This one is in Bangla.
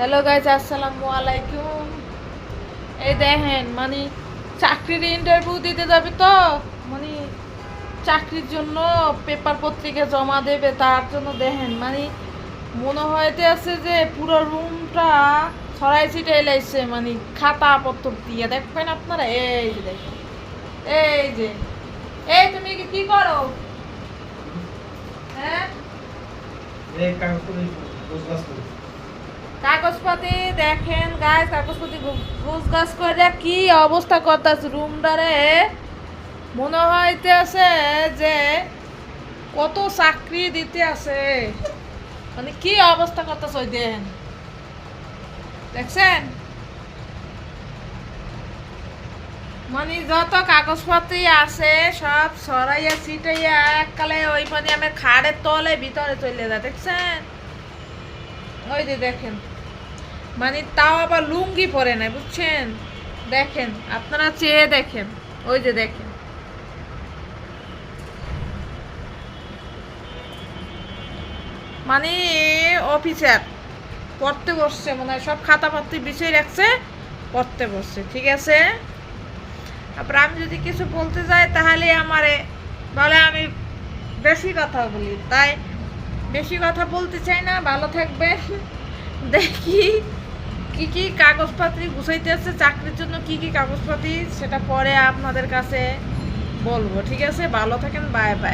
হ্যালো গাইজ, আসসালামু আলাইকুম। এই দেখেন মানে চাকরির ইন্টারভিউ দিতে যাবে তো, মানে চাকরির জন্য পেপার পত্রিকা জমা দেবে, তার জন্য দেখেন মানে মনে হইতে আছে যে পুরো রুমটা ছড়াই ছিটাই লাইছে, মানে খাতা পত্র দিয়ে দেখবেন আপনারা। এই যে দেখেন, এই যে এই তুমি কি করো? হ্যাঁ, কাগজপাতি দেখেন গাছ, কাগজপাতি গোছ গাছ করে কি অবস্থা করতেছে রুমটারে। মনে হইতে আছে যে কত চাকরি দিতে আছে, মানে কি অবস্থা করতেছে। ওই দেন দেখছেন, মানে যত কাগজপাতি আছে সব সরাইয়া ছিটাইয়া এককালে ওই মানে আমি খাড়ের তলে ভিতরে চলে যায়, দেখছেন? ওই যে দেখেন, মানে তাও আবার লুঙ্গি পরে নাই, বুঝছেন? দেখেন, আপনারা চেয়ে দেখেন, ওই যে দেখেন, মানে অফিসার পড়তে বসছে, মনে হয় সব খাতাপত্র বিষয় রাখছে, পড়তে বসছে। ঠিক আছে, তারপর আমি যদি কিছু বলতে যাই তাহলে আমারে বলে আমি বেশি কথা বলি, তাই বেশি কথা বলতে চাই না। ভালো থাকবেন। দেখি কি কি কাগজপত্র গুছাইতে আছে চাকরির জন্য, কি কি কাগজপত্র সেটা পরে আপনাদের কাছে বলবো। ঠিক আছে, ভালো থাকেন, বাই বাই।